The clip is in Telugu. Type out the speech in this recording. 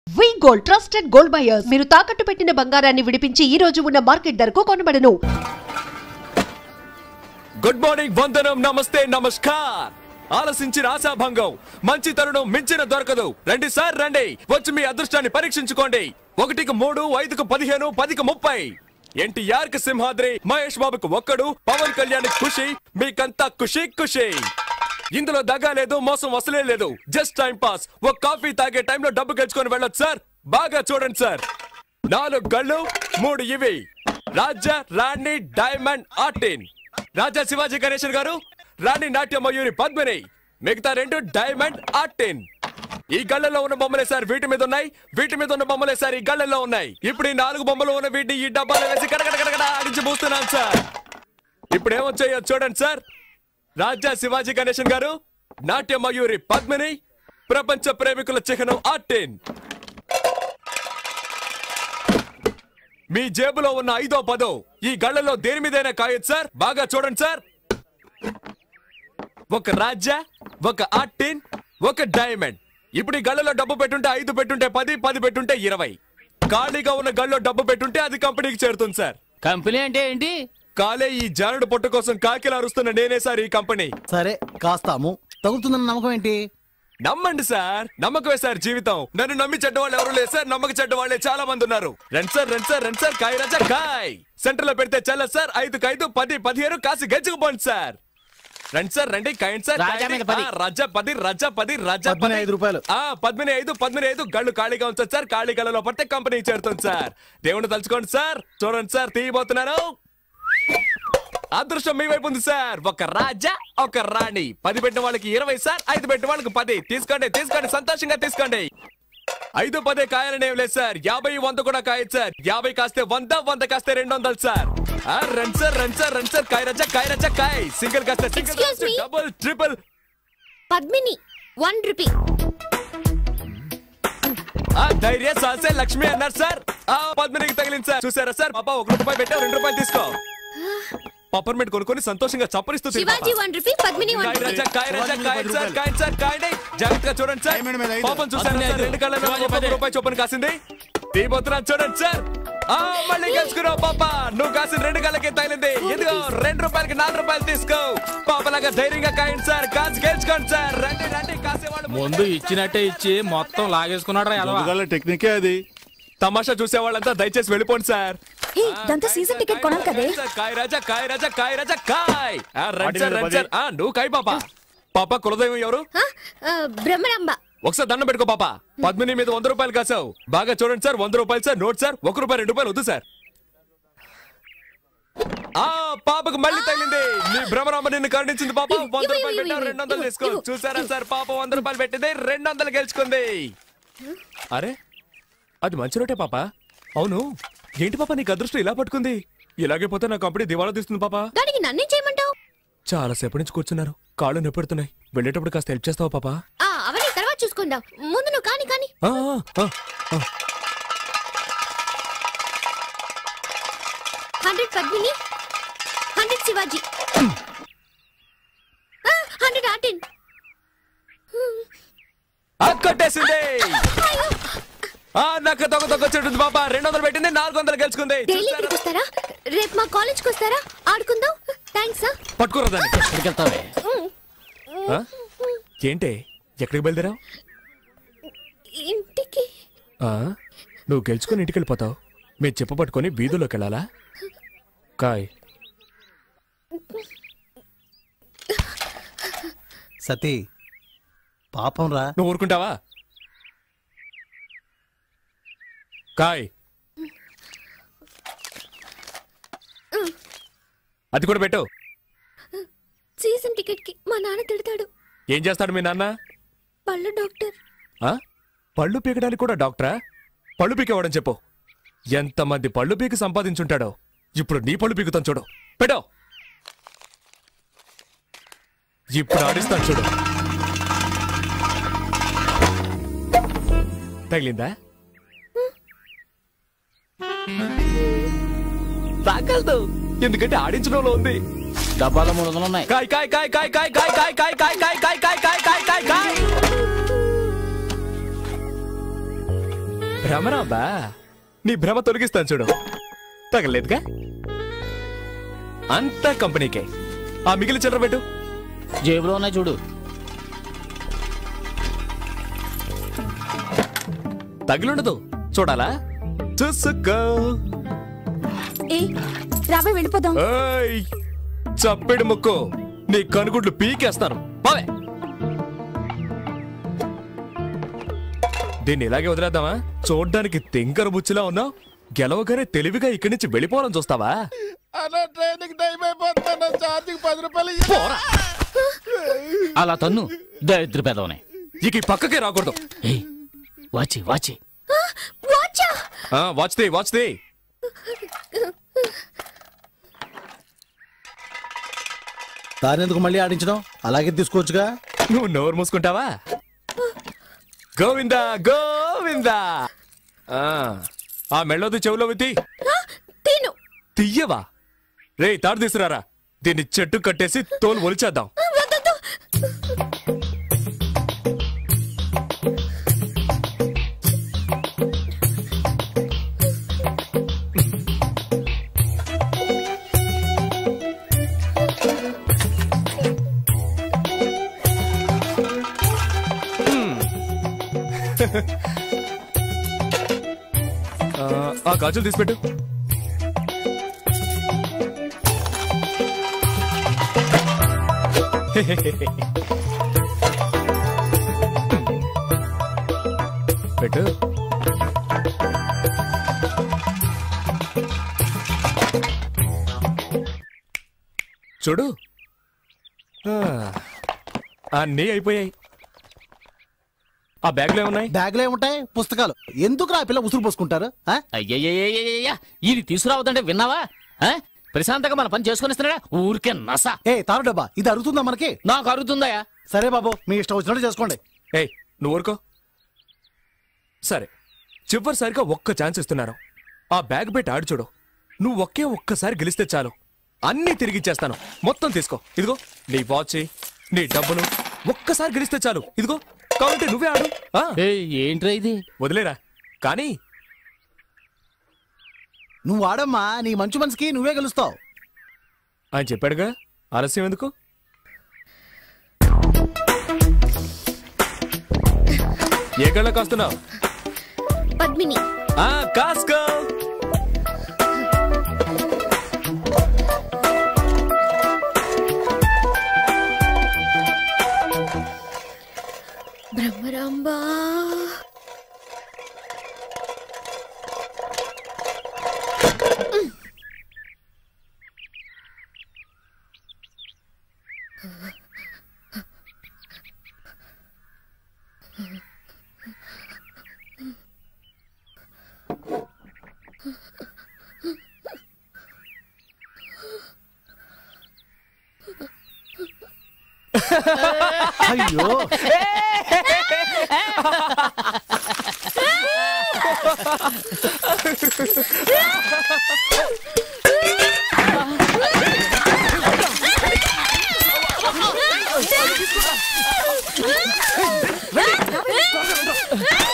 వి గోల్డ్ ట్రస్టెడ్ గోల్డ్ బయర్స్ మీరు తాకట్టు పెట్టిన బంగారాన్ని విడిపించి ఈ రోజు ఉన్న మార్కెట్ ధరకు కొనబడను. గుడ్ మార్నింగ్, వందనం, నమస్తే, నమస్కార్. ఆలసించిన ఆశాభంగం, మంచి తరుణం మించిన దొరకదు. రండి సార్ రండి, వచ్చి మీ అదృష్టాన్ని పరీక్షించుకోండి. 1కి 3, 5కి 15, 10కి 30. ఎన్టీఆర్ కి సింహాద్రి, మహేష్ బాబుకు ఒక్కడు, పవన్ కళ్యాణ్ ఖుషి, మీకంతా ఖుషి ఖుషి. ఇందులో దగా లేదు, మోసం వసలే లేదు. Just time pass. ఒక కాఫీ తాగే టైంలో డబ్బు గెలుచుకొని వెళ్ళొచ్చు సార్. బాగా చూడండి సార్. 4 గళ్ళు, 3 ఇవి. రాజా, రాణి, డైమండ్, ఆర్టిన్. రాజా శివాజీ గణేశన్ గారు, రాణి నాట్య మయూరి పద్మిని, మిగతా 2 డైమండ్, ఆర్టిన్. ఈ గళ్ళలో ఉన్న బొమ్మలే సార్ వీటి మీద ఉన్నాయి, వీటి మీద ఉన్న బొమ్మలే సార్ ఈ గళ్ళలో ఉన్నాయి. ఇప్పుడు ఈ 4 బొమ్మలు ఉన్న వీటిని ఈ డబ్బాలో వేసి కడగడ ఆడించి పూస్తున్నాను సార్. ఇప్పుడు ఏమొచ్చాయో చూడండి సార్. రాజా శివాజీ గణేశన్ గారు, నాట్య మయూరి పద్మిని, ప్రపంచ ప్రేమికుల చిహ్నం ఆర్టిన్. మీ జేబులో ఉన్న 5వ 10 ఈ గళ్ళలో దేని మీదైనా కాయొచ్చు సార్. బాగా చూడండి సార్. ఒక రాజా, ఒక ఆర్టిన్, ఒక డైమండ్. ఇప్పుడు ఈ గళ్ళలో డబ్బు పెట్టుంటే 5 పెట్టుంటే 10, 10 పెట్టుంటే 20. ఖాళీగా ఉన్న గళ్ళలో డబ్బు పెట్టుంటే అది కంపెనీకి చేరుతుంది సార్. కంపెనీ అంటే ఏంటి? కాలే ఈ జానుడు పొట్ట కోసం కాకిలా అరుస్తున్న నేనే సార్ ఈ కంపెనీ. సరే కాస్తాము, తగులుతుందన్న నమ్మకం ఏంటి? నమ్మండి సార్, నమ్మకమే సార్ జీవితం. నన్ను నమ్మి చెడ్డవాళ్ళు ఎవరు లేదు సార్, నమ్మక చెడ్డవాళ్లే చాలా మంది ఉన్నారు. రండి సార్ రండి సార్ రండి సార్, కాయ రాజా కాయ్. సెంటర్ లో పెడితే చల్ల సార్. 5కి 5, 10, 15 కాసి గెలుచుకుపోండి సార్. రండి సార్ రండి, కాయండి సార్. రాజా మీద 10. రాజా 10, రాజా 10, రాజా 15 రూపాయలు. 15 గళ్ళు ఖాళీగా ఉంచండి సార్. ఖాళీ గళ్ళలో పడితే కంపెనీ చేరుతుంది సార్. దేవుని తలుచుకోండి సార్. చూడండి సార్, తీయబోతున్నాను. అదృష్టం మీ వైపు ఉంది సార్. ఒక రాజా, ఒక రాణి. 10 పెట్టిన వాళ్ళకి 20 సార్, 5 పెట్టిన వాళ్ళకి 10. తీసుకోండి తీసుకోండి, సంతోషంగా తీసుకోండి. 5, 10 కాయాలని ఏం లేదు సార్. 50, 100 కూడా కాయచ్చు సార్. 50 కాస్తే 100, 100 కాస్తే 200 సార్. రండి సార్ రండి సార్ రండి సార్, కాయ రాజా కాయ్. సింగిల్ కాస్తే single, double, triple. Padmini 1 rupee. ధైర్య సాసే లక్ష్మి అన్నారు సార్. పద్మినికి తగిలింది సార్. చూసారా సార్, పాప 1 రూపాయి పెట్టావు, 2 రూపాయలు తీసుకో. పప్పర్మెంట్ కొనుక్కొని సంతోషంగా చప్పరిస్తూ శివాజీ 1 రూపీ, పద్మిని 1 రూపీ. జాగ్రత్తగా చూడండి సార్. పాపం చూసారా సార్, 2 కళ్ళలో 1 రూపాయి చొప్పున కాసింది. తీయబోతున్నాను చూడండి సార్. మళ్ళీ గెలుచుకున్నావు పాప. నువ్వు కాసిన 2 కళ్ళకే తగిలింది. ఇదిగో 2 రూపాయలకి 4 రూపాయలు తీసుకో. పాపలాగా ధైర్యంగా కాయండి సార్. కాసి గెలుచుకోండి సార్. రండి రండి, కాసేవాళ్ళు ముందు ఇచ్చినట్టే ఇచ్చి మొత్తం లాగేసుకున్నాడు. టెక్నికే అది. తమాషా చూసే వాళ్ళంతా దయచేసి వెళ్ళిపోండి సార్. సీజన్ టికెట్ కొనాలి కదే. కాయ రాజా కాయ. రండి సార్ రండి సార్. నువ్వు కాయ పాప. పాప కులదైవం ఎవరు? బ్రహ్మరాంబ. ఒకసారి దండం పెట్టుకో పాప. పద్మిని మీద 100 రూపాయలు కాసావు. బాగా చూడండి సార్. 100 రూపాయలు సార్. Note sir. 1 రూపాయి 2 రూపాయలు వద్దు సార్. పాపకు మళ్ళీ తగిలింది. నీ భ్రమరాంబ నిన్ను కరుణించింది పాప. 100 రూపాయలు పెట్టావు, 200 తీసుకో. చూసారా సార్, పాప 100 రూపాయలు పెట్టింది, 200 గెలుచుకుంది. అరే, అది మంచి రోటే పాప. అవును, ఏంటి పాప నీకు అదృష్టం ఇలా పట్టుకుంది? ఇలాగే పోతే నా కంపెనీ దివాలా తీస్తుంది పాప. దానికి నన్నేం చేయమంటావు? చాలా సేపటి నుంచి కూర్చున్నారు, కాళ్ళు నొప్పెడుతున్నాయి. వెళ్ళేటప్పుడు కాస్త హెల్ప్ చేస్తావా పాప? అవన్నీ తర్వాత చూసుకుందాం. ముందు నువ్వు కాని. 100 పద్మిని, 100 శివాజీ, 100 ఆర్టిన్. కొట్టేసింది. నాకు దొంగ చెట్టు పాప. 200 పెట్టింది, 400 గెలుచుకుంది. రేపు మా కాలేజ్కి వస్తారా? ఆడుకుందాం. థ్యాంక్స్. పట్టుకోరా దాన్ని. ఏంటే, ఎక్కడికి బయలుదేరావు? ఇంటికి. నువ్వు గెలుచుకుని ఇంటికి వెళ్ళిపోతావు. మీరు చెప్ప పట్టుకొని వీధుల్లోకి వెళ్ళాలా? కాయ్. సతీ, పాపం రా. నువ్వు ఊరుకుంటావా? కాయ్. అది కూడా పెట్టు. సీజన్ టికెట్ కి మా నాన్న తిడతాడు. ఏం చేస్తాడు మీ నాన్న? పళ్ళు డాక్టర్. పళ్ళు పీకడానికి కూడా డాక్టరా? పళ్ళు పీకేవాడని చెప్పు. ఎంతమంది పళ్ళు పీకి సంపాదించుంటాడో. ఇప్పుడు నీ పళ్ళు పీకుతాను చూడు. పెట్టో. ఇప్పుడు ఆడిస్తాను చూడు. తగిలిందా? తాగలదు, ఎందుకంటే ఆడించడంలో ఉంది. డబ్బాలో 300 ఉన్నాయి. కాయ్ కాయ్ కాయ్ కాయ్ కాయ్ కాయ్ కాయ్ కాయ్ కాయ్ కాయ్ కాయ్ కాయ్ కాయ్ కాయ్ కాయ్ కాయ్. భ్రమరాంబా నీ భ్రమ తొలగిస్తాను చూడు. తగలేదుగా? అంతా కంపెనీకే. ఆ మిగిలిన చిల్లర పెట్టు. జేబులో ఉన్నాయి చూడు. తగిలుండదు చూడాలా? చూసుకో. రాబే వెళ్ళిపోదాం. చప్పెడు ముక్కు నీ కనుగుడ్లు పీకేస్తాను. బావే దీన్ని ఇలాగే వదిలేద్దామా? చూడ్డానికి తింకర బుచ్చిలా ఉన్నావు. గెలవగానే తెలివిగా ఇక్కడి నుంచి వెళ్ళిపోవాలని చూస్తావా? అలా తన్ను దరిద్ర పెదవనే. ఇక పక్కకే రాకూడదు. వాచి వాచి వాచ్దే వాచ్దే. దానెందుకు మళ్ళీ ఆడించడం? అలాగే తీసుకోవచ్చుగా. నువ్వు నోరు మూసుకుంటావా? గోవిందా గోవిందా. ఆ మెళ్ళోది చెవులో విత్తి తీయవా? రే తాడు తీసుకురారా. దీన్ని చెట్టు కట్టేసి తోలు ఒలిచేద్దాం. ఆ గాజులు తీసిపెట్టు. పెట్టు. చూడు అన్నీ అయిపోయాయి. ఆ బ్యాగ్లో ఏమున్నాయి? బ్యాగ్లో ఏముంటాయి? పుస్తకాలు. ఎందుకు రా పిల్ల ఉసురు పోసుకుంటారు? అయ్యయ్యయ్యయ్యా ఇది తీసుకురావద్దంటే విన్నావా? ప్రశాంతంగా మన పని చేసుకునిస్తున్నాడా? ఊరికే నస. తారు డబ్బా ఇది అరుగుతుందా మనకి? నాకు అరుగుతుందయా. సరే బాబు మీ ఇష్టం వచ్చినట్టు చేసుకోండి. నువ్వు ఊరుకో. సరే చివరిసారిగా ఒక్క ఛాన్స్ ఇస్తున్నాను. ఆ బ్యాగ్ పెట్టి ఆడు చూడు. నువ్వు ఒక్కసారి గెలిస్తే చాలు, అన్నీ తిరిగిచ్చేస్తాను. మొత్తం తీసుకో. ఇదిగో నీ వాచ్, నీ డబ్బును. ఒక్కసారి గెలిస్తే చాలు. ఇదిగో కావాలంటే నువ్వే ఆడు. ఏంట్రా ఇది? వదిలేరా. కానీ నువ్వు ఆడమ్మా. నీ మంచి మనసుకి నువ్వే గెలుస్తావు. ఆయన చెప్పాడుగా, ఆలస్యం ఎందుకు? ఏ గళ్ళ కాస్తున్నావు? పద్మిని. కాస్కో. బ్రహ్మరాంబా. అయ్యో Ah!